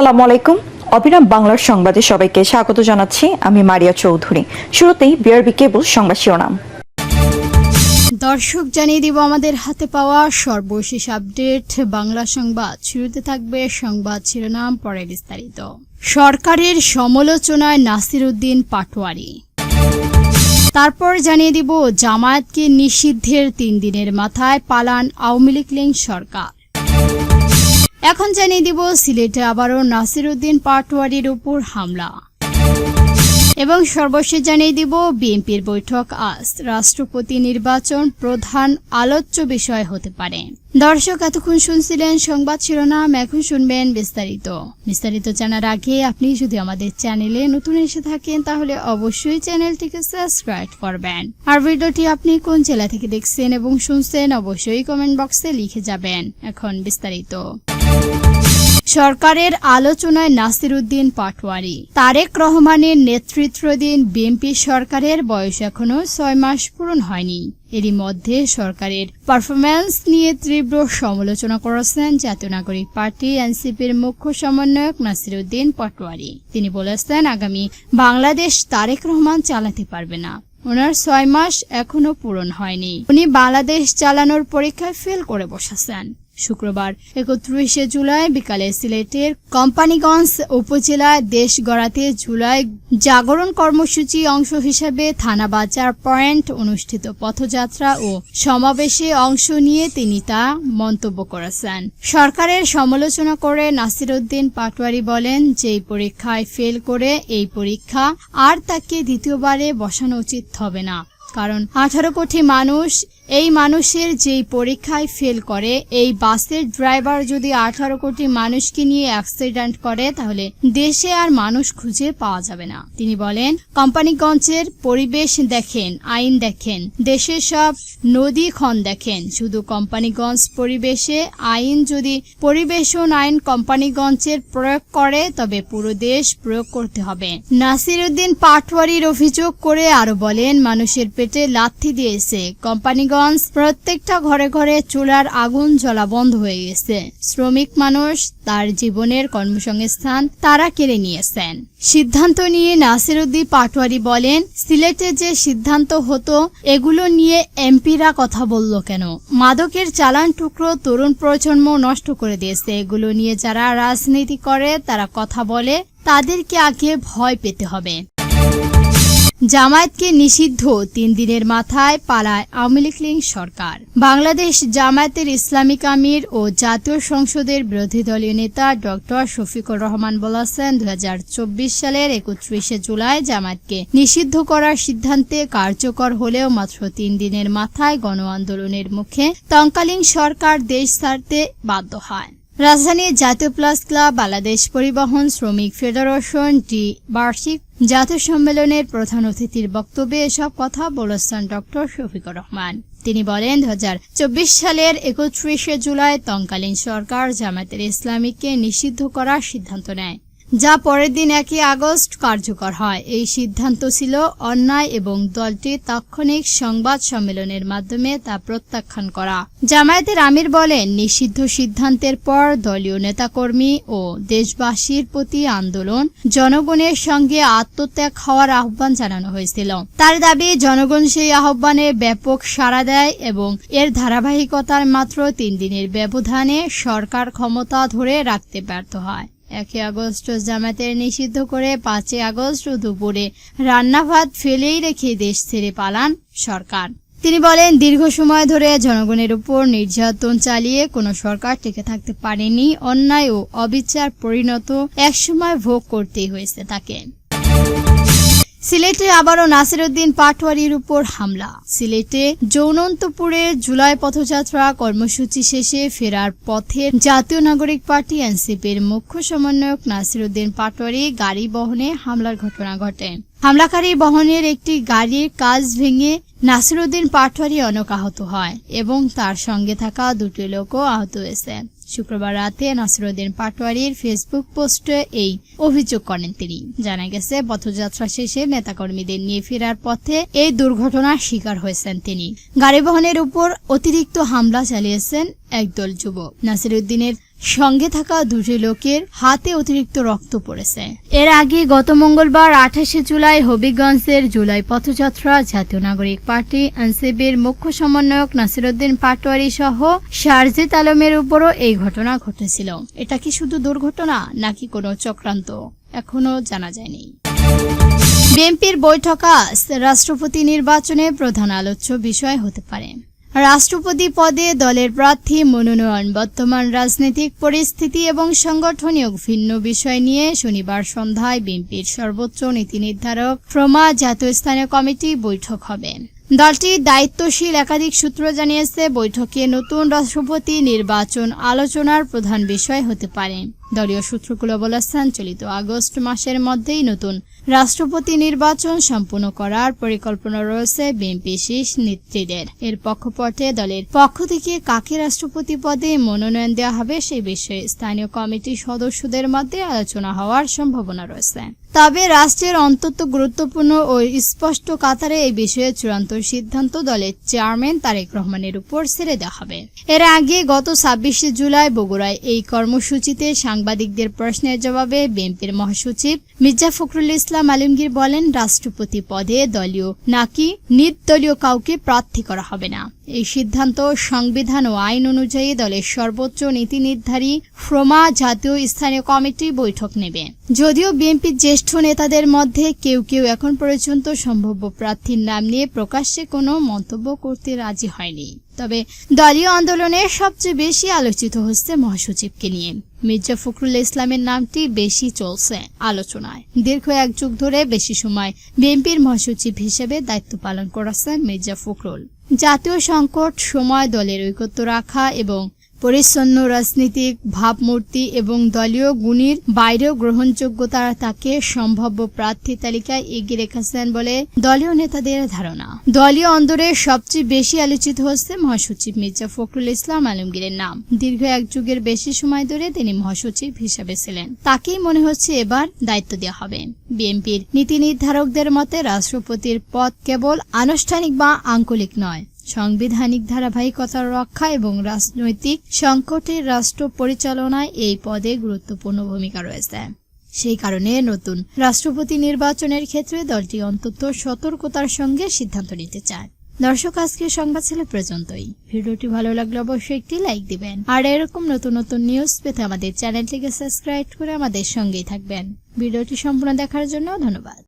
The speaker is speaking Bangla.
আসসালামু আলাইকুম। অবিরাম বাংলার সংবাদে সবাইকে স্বাগত জানাচ্ছি। আমি মারিয়া চৌধুরী। শুরুতেই বিআরবি কেবল সংবাদ শিরোনাম। দর্শক জানিয়ে দিব আমাদের হাতে পাওয়া সর্বশেষ আপডেট বাংলা সংবাদ। শুরুতে থাকবে সংবাদ শিরোনাম, পরে বিস্তারিত। সরকারের সমালোচনায় নাসির উদ্দিন পাটোয়ারি। তারপর জানিয়ে দিব জামায়াতকে নিষিদ্ধের 3 দিনের মাথায় পালান আওয়ামী লীগ সরকার। এখন জানিয়ে দিব সিলেটে আবারও নাসির উদ্দিন পাটোয়ারির উপর হামলা। এবং সর্বশেষ জানিয়ে দিব বিএনপির বৈঠক আজ, রাষ্ট্রপতি নির্বাচন প্রধান আলোচ্য বিষয় হতে পারে। দর্শক এতক্ষণ শুনছিলেন সংবাদ শিরোনাম, এখন শুনবেন বিস্তারিত জানার আগে আপনি যদি আমাদের চ্যানেলে নতুন এসে থাকেন তাহলে অবশ্যই চ্যানেলটিকে সাবস্ক্রাইব করবেন। আর ভিডিওটি আপনি কোন জেলা থেকে দেখছেন এবং শুনছেন অবশ্যই কমেন্ট বক্সে লিখে যাবেন। এখন বিস্তারিত। সরকারের আলোচনায় নাসির উদ্দিন পাটোয়ারি। তারেক রহমানের নেতৃত্বাধীন বিএনপি সরকারের বয়স এখনো 6 মাস পূরণ হয়নি। এরই মধ্যে সরকারের পারফরম্যান্স নিয়ে তীব্র সমালোচনা করেছেন জাতীয় নাগরিক পার্টি এনসিপির মুখ্য সমন্বয়ক নাসির উদ্দিন পাটোয়ারি। তিনি বলেছেন, আগামী বাংলাদেশ তারেক রহমান চালাতে পারবে না। ওনার 6 মাস এখনো পূরণ হয়নি। উনি বাংলাদেশ চালানোর পরীক্ষায় ফেল করে বসেছেন। শুক্রবার 31 জুলাই বিকালে সিলেটের কোম্পানিগঞ্জ উপজেলায় দেশ গড়াতে জুলাই জাগরণ কর্মসূচি অংশ হিসেবে থানা বাজার পয়েন্ট অনুষ্ঠিত পথযাত্রা ও সমাবেশে অংশ নিয়ে তিনি তা মন্তব্য করেছেন। সরকারের সমালোচনা করে নাসির উদ্দিন পাটোয়ারি বলেন, যেই পরীক্ষায় ফেল করে এই পরীক্ষা আর তাকে দ্বিতীয়বারে বসানো উচিত হবে না। কারণ 18 কোটি মানুষ, এই মানুষের যেই পরীক্ষায় ফেল করে, এই বাসের ড্রাইভার যদি 18 কোটি মানুষকে নিয়ে অ্যাক্সিডেন্ট করে তাহলে দেশে আর মানুষ খুঁজে পাওয়া যাবে না। তিনি বলেন, কোম্পানিগঞ্জের পরিবেশ দেখেন, আইন দেখেন, দেশের সব নদী খন দেখেন। শুধু কোম্পানিগঞ্জ পরিবেশে আইন যদি পরিবেশন আইন কোম্পানিগঞ্জের প্রয়োগ করে তবে পুরো দেশ প্রয়োগ করতে হবে। নাসির উদ্দিন পাটোয়ারির অভিযোগ করে আরো বলেন, মানুষের পেটে লাথি দিয়েছে কোম্পানিগঞ্জ। প্রত্যেকটা ঘরে ঘরে চুলার আগুন জ্বলা বন্ধ হয়ে গেছে। শ্রমিক মানুষ, তার জীবনের কর্মসংস্থান তারা কেড়ে নিয়েছেন। সিদ্ধান্ত নিয়ে নাসির উদ্দিন পাটোয়ারি বলেন, সিলেটে যে সিদ্ধান্ত হতো এগুলো নিয়ে এমপিরা কথা বলল কেন? মাদকের চালান টুকরো তরুণ প্রজন্ম নষ্ট করে দিয়েছে। এগুলো নিয়ে যারা রাজনীতি করে, তারা কথা বলে, তাদেরকে আগে ভয় পেতে হবে। জামায়াতকে নিষিদ্ধ 3 দিনের মাথায় পালায় আওয়ামী লীগ সরকার। বাংলাদেশ জামায়াতের ইসলামিক আমির ও জাতীয় সংসদের বিরোধী দলীয় নেতা ডক্টর শফিকুর রহমান বলেছেন, 2024 সালের 31 জুলাই জামায়াতকে নিষিদ্ধ করার সিদ্ধান্তে কার্যকর হলেও মাত্র 3 দিনের মাথায় গণ আন্দোলনের মুখে তৎকালীন সরকার দেশ ছাড়তে বাধ্য হয়। রাজধানীর জাতীয় প্লাস ক্লাব, বাংলাদেশ পরিবহন শ্রমিক ফেডারেশন ডি বার্ষিক জাতীয় সম্মেলনের প্রধান অতিথির বক্তব্যে এসব কথা বলেছেন ডক্টর শফিকুর রহমান। তিনি বলেন, 2024 সালের 31 জুলাই তৎকালীন সরকার জামায়াতের ইসলামীকে নিষিদ্ধ করার সিদ্ধান্ত নেয়, যা পরের দিন 1 আগস্ট কার্যকর হয়। এই সিদ্ধান্ত ছিল অন্যায় এবং দলটি তাৎক্ষণিক সংবাদ সম্মেলনের মাধ্যমে তা প্রত্যাখ্যান করা। জামায়াতের আমির বলেন, নিষিদ্ধ সিদ্ধান্তের পর দলীয় নেতাকর্মী ও দেশবাসীর প্রতি আন্দোলন, জনগণের সঙ্গে আত্মত্যাগ হওয়ার আহ্বান জানানো হয়েছিল। তার দাবি, জনগণ সেই আহ্বানে ব্যাপক সাড়া দেয় এবং এর ধারাবাহিকতার মাত্র 3 দিনের ব্যবধানে সরকার ক্ষমতা ধরে রাখতে ব্যর্থ হয়। 1 আগস্ট জামায়াতের নিষিদ্ধ করে 5 আগস্ট দুপুরে রান্নাভাত ফেলেই রেখে দেশ ছেড়ে পালান সরকার। তিনি বলেন, দীর্ঘ সময় ধরে জনগণের উপর নির্যাতন চালিয়ে কোনো সরকার টিকে থাকতে পারেনি। অন্যায় ও অবিচার পরিণত একসময় ভোগ করতেই হয়েছে তাকে। সিলেটে আবারও নাসির উদ্দিন পাটোয়ারির উপর হামলা। সিলেটে যৌনন্তপুরে জুলাই পথযাত্রা কর্মসূচি শেষে ফেরার পথে জাতীয় নাগরিক পার্টি এনসিপির মুখ্য সমন্বয়ক নাসির উদ্দিন পাটোয়ারি গাড়ি বহনে হামলার ঘটনা ঘটে। হামলাকারী বহনের একটি গাড়ির কাঁচ ভেঙে নাসির উদ্দিন পাটোয়ারি অনেক আহত হয় এবং তার সঙ্গে থাকা 2টি লোকও আহত হয়েছে। শুক্রবার রাতে নাসির উদ্দিন পাটোয়ারির ফেসবুক পোস্টে এই অভিযোগ করেন তিনি। জানা গেছে, পথযাত্রা শেষে নেতাকর্মীদের নিয়ে ফেরার পথে এই দুর্ঘটনার শিকার হয়েছেন তিনি। গাড়ি বহনের উপর অতিরিক্ত হামলা চালিয়েছেন একদল যুবক। নাসির উদ্দিনের সঙ্গে থাকা দুটি লোকের হাতে অতিরিক্ত রক্ত পড়েছে। এর আগে গত মঙ্গলবার 28 জুলাই হবিগঞ্জের জুলাই পথযাত্রা জাতীয় নাগরিক পার্টি এনসিপির মুখ্য সমন্বয়ক নাসিরউদ্দিন পাটোয়ারি সহ শারজিদ আলমের উপরও এই ঘটনা ঘটেছিল। এটা কি শুধু দুর্ঘটনা নাকি কোনো চক্রান্ত এখনো জানা যায়নি। বিএনপির বৈঠক আজ রাষ্ট্রপতি নির্বাচনে প্রধান আলোচ্য বিষয় হতে পারে। রাষ্ট্রপতি পদে দলের প্রার্থী মনোনয়ন, বর্তমান রাজনৈতিক পরিস্থিতি এবং সাংগঠনিক ভিন্ন বিষয় নিয়ে শনিবার সন্ধ্যায় বিএনপির সর্বোচ্চ নীতি নির্ধারক ফ্রমা জাতীয় স্থানীয় কমিটি বৈঠক হবে। দলটির দায়িত্বশীল একাধিক সূত্র জানিয়েছে, বৈঠকে নতুন রাষ্ট্রপতি নির্বাচন আলোচনার প্রধান বিষয় হতে পারে। দলীয় সূত্রগুলো বলেছেন, চলিত আগস্ট মাসের মধ্যেই নতুন রাষ্ট্রপতি নির্বাচন সম্পন্ন করার পরিকল্পনা রয়েছে বিএনপি শীর্ষ নেতৃত্বের। এর প্রেক্ষাপটে দলের পক্ষ থেকে কাকে রাষ্ট্রপতি পদে মনোনয়ন দেওয়া হবে সেই বিষয়ে স্থানীয় কমিটির সদস্যদের মধ্যে আলোচনা হওয়ার সম্ভাবনা রয়েছে। তবে রাষ্ট্রের অত্যন্ত গুরুত্বপূর্ণ ও স্পষ্ট কাতারে এই বিষয়ে চূড়ান্ত সিদ্ধান্ত দলের চেয়ারম্যান তারেক রহমানের উপর ছেড়ে দেওয়া হবে। এর আগে গত 26 জুলাই বগুড়ায় এই কর্মসূচিতে সাংবাদিকদের প্রশ্নের জবাবে বিএনপির মহাসচিব মির্জা ফখরুল ইসলাম আলমগীর বলেন, রাষ্ট্রপতি পদে দলীয় নাকি নির্দলীয় কাউকে প্রার্থী করা হবে না। এই সিদ্ধান্ত সংবিধান ও আইন অনুযায়ী দলের সর্বোচ্চ নীতি নির্ধারী ফ্রমা জাতীয় স্থানীয় কমিটি বৈঠক নেবে। যদিও বিএনপির জ্যেষ্ঠ নেতাদের মধ্যে কেউ কেউ এখন পর্যন্ত সম্ভাব্য প্রার্থীর নাম নিয়ে প্রকাশ্যে কোনো মন্তব্য করতে রাজি হয়নি। তবে দলীয় আন্দোলনে সবচেয়ে বেশি আলোচিত হচ্ছে মহাসচিবকে নিয়ে। মির্জা ফখরুল ইসলামের নামটি বেশি চলছে আলোচনায়। দীর্ঘ এক যুগ ধরে বেশি সময় বিএনপির মহাসচিব হিসেবে দায়িত্ব পালন করেছেন মির্জা ফখরুল। জাতীয় সংকট সময় দলের ঐক্যত্ব রাখা এবং পরিচ্ছন্ন রাজনৈতিক ভাবমূর্তি এবং দলীয় গুণের বাইরেও গ্রহণযোগ্যতা তাকে সম্ভাব্য প্রার্থী তালিকায় এগিয়ে রেখেছেন বলে দলীয় নেতাদের ধারণা। দলীয় অন্দরে সবচেয়ে বেশি আলোচিত হচ্ছে মহাসচিব মির্জা ফখরুল ইসলাম আলমগীরের নাম। দীর্ঘ এক যুগের বেশি সময় ধরে তিনি মহাসচিব হিসেবে ছিলেন। তাকেই মনে হচ্ছে এবার দায়িত্ব দেওয়া হবে। বিএনপির নীতি নির্ধারকদের মতে রাষ্ট্রপতির পদ কেবল আনুষ্ঠানিক বা আঞ্চলিক নয়, সাংবিধানিক ধারাবাহিকতা রক্ষা এবং রাজনৈতিক সংকটের রাষ্ট্র পরিচালনায় এই পদে গুরুত্বপূর্ণ ভূমিকা রয়েছে। সেই কারণে নতুন রাষ্ট্রপতি নির্বাচনের ক্ষেত্রে দলটি অন্তত সতর্কতার সঙ্গে সিদ্ধান্ত নিতে চায়। দর্শক, আজকের সংবাদ ছিল পর্যন্তই। ভিডিওটি ভালো লাগলে অবশ্যই একটি লাইক দিবেন। আর এরকম নতুন নতুন নিউজ পেতে আমাদের চ্যানেলটিকে সাবস্ক্রাইব করে আমাদের সঙ্গেই থাকবেন। ভিডিওটি সম্পূর্ণ দেখার জন্য ধন্যবাদ।